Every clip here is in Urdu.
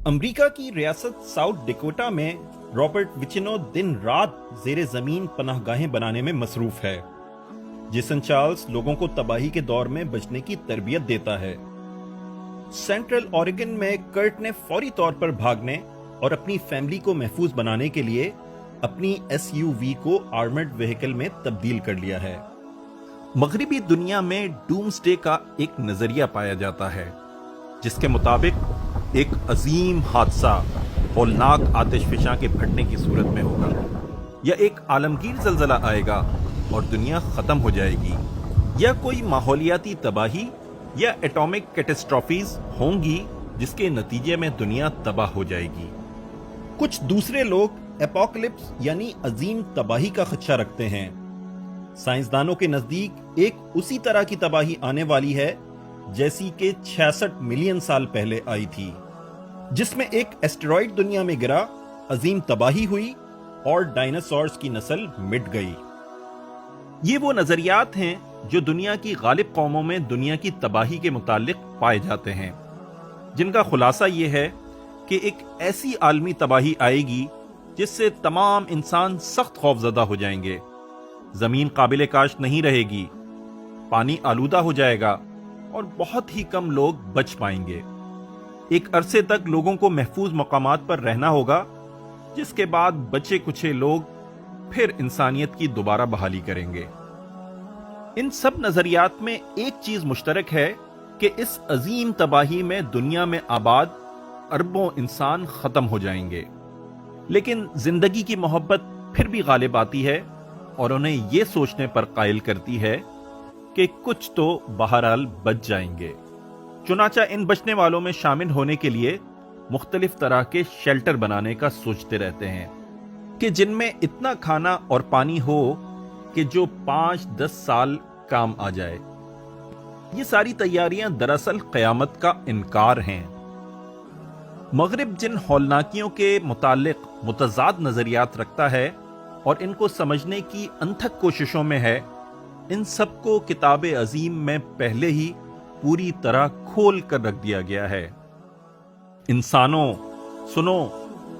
امریکہ کی ریاست ساؤتھ ڈیکوٹا میں رابرٹ وچینو دن رات زیر زمین پناہ گاہیں بنانے میں مصروف ہے۔ جیسن چارلز لوگوں کو تباہی کے دور میں بچنے کی تربیت دیتا ہے۔ سینٹرل اوریگن میں کرٹ نے فوری طور پر بھاگنے اور اپنی فیملی کو محفوظ بنانے کے لیے اپنی ایس یو وی کو آرمرڈ وہیکل میں تبدیل کر لیا ہے۔ مغربی دنیا میں ڈومسڈے کا ایک نظریہ پایا جاتا ہے جس کے مطابق ایک عظیم حادثہ ہولناک آتش فشاں کے پھٹنے کی صورت میں ہوگا، یا ایک عالمگیر زلزلہ آئے گا اور دنیا ختم ہو جائے گی، یا کوئی ماحولیاتی تباہی یا ایٹامک کیٹسٹرافیز ہوں گی جس کے نتیجے میں دنیا تباہ ہو جائے گی۔ کچھ دوسرے لوگ ایپوکلپس یعنی عظیم تباہی کا خدشہ رکھتے ہیں۔ سائنسدانوں کے نزدیک ایک اسی طرح کی تباہی آنے والی ہے جیسی کہ 66 ملین سال پہلے آئی تھی، جس میں ایک ایسٹرائیڈ دنیا میں گرا، عظیم تباہی ہوئی اور ڈائناسورز کی نسل مٹ گئی۔ یہ وہ نظریات ہیں جو دنیا کی غالب قوموں میں دنیا کی تباہی کے متعلق پائے جاتے ہیں، جن کا خلاصہ یہ ہے کہ ایک ایسی عالمی تباہی آئے گی جس سے تمام انسان سخت خوفزدہ ہو جائیں گے، زمین قابل کاشت نہیں رہے گی، پانی آلودہ ہو جائے گا اور بہت ہی کم لوگ بچ پائیں گے۔ ایک عرصے تک لوگوں کو محفوظ مقامات پر رہنا ہوگا، جس کے بعد بچے کچھے لوگ پھر انسانیت کی دوبارہ بحالی کریں گے۔ ان سب نظریات میں ایک چیز مشترک ہے کہ اس عظیم تباہی میں دنیا میں آباد اربوں انسان ختم ہو جائیں گے، لیکن زندگی کی محبت پھر بھی غالب آتی ہے اور انہیں یہ سوچنے پر قائل کرتی ہے کہ کچھ تو بہرحال بچ جائیں گے۔ چنانچہ ان بچنے والوں میں شامل ہونے کے لیے مختلف طرح کے شیلٹر بنانے کا سوچتے رہتے ہیں کہ جن میں اتنا کھانا اور پانی ہو کہ جو 5-10 سال کام آ جائے۔ یہ ساری تیاریاں دراصل قیامت کا انکار ہیں۔ مغرب جن ہولناکیوں کے متعلق متضاد نظریات رکھتا ہے اور ان کو سمجھنے کی انتھک کوششوں میں ہے، ان سب کو کتاب عظیم میں پہلے ہی پوری طرح کھول کر رکھ دیا گیا ہے۔ انسانوں سنو،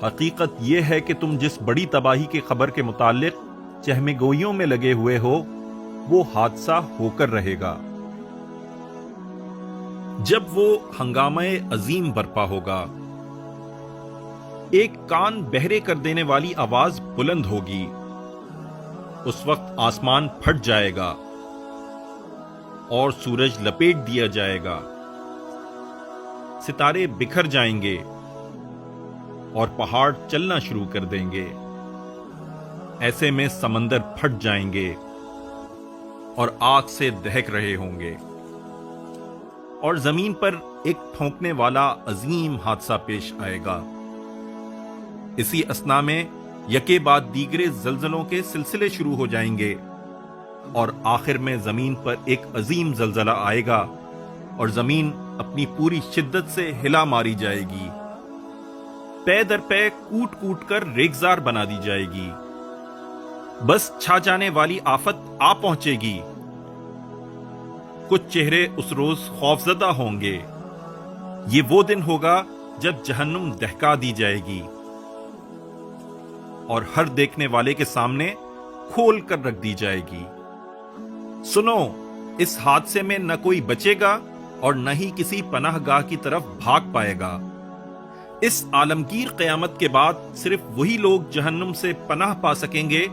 حقیقت یہ ہے کہ تم جس بڑی تباہی کی خبر کے متعلق چہمے گوئیوں میں لگے ہوئے ہو، وہ حادثہ ہو کر رہے گا۔ جب وہ ہنگامہ عظیم برپا ہوگا، ایک کان بہرے کر دینے والی آواز بلند ہوگی، اس وقت آسمان پھٹ جائے گا اور سورج لپیٹ دیا جائے گا، ستارے بکھر جائیں گے اور پہاڑ چلنا شروع کر دیں گے۔ ایسے میں سمندر پھٹ جائیں گے اور آگ سے دہک رہے ہوں گے، اور زمین پر ایک پھونکنے والا عظیم حادثہ پیش آئے گا۔ اسی اثنا میں یکے بعد دیگرے زلزلوں کے سلسلے شروع ہو جائیں گے، اور آخر میں زمین پر ایک عظیم زلزلہ آئے گا اور زمین اپنی پوری شدت سے ہلا ماری جائے گی، پے در پے کوٹ کوٹ کر ریگزار بنا دی جائے گی۔ بس چھا جانے والی آفت آ پہنچے گی۔ کچھ چہرے اس روز خوفزدہ ہوں گے۔ یہ وہ دن ہوگا جب جہنم دہکا دی جائے گی اور ہر دیکھنے والے کے سامنے کھول کر رکھ دی جائے گی۔ سنو، اس حادثے میں نہ کوئی بچے گا اور نہ ہی کسی پناہ گاہ کی طرف بھاگ پائے گا۔ اس عالمگیر قیامت کے بعد صرف وہی لوگ جہنم سے پناہ پا سکیں گے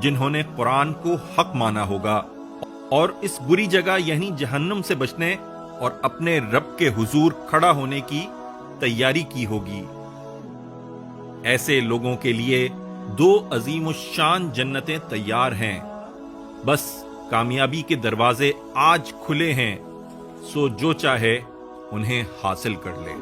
جنہوں نے قرآن کو حق مانا ہوگا اور اس بری جگہ یعنی جہنم سے بچنے اور اپنے رب کے حضور کھڑا ہونے کی تیاری کی ہوگی۔ ایسے لوگوں کے لیے 2 عظیم الشان جنتیں تیار ہیں۔ بس کامیابی کے دروازے آج کھلے ہیں، سو جو چاہے انہیں حاصل کر لے۔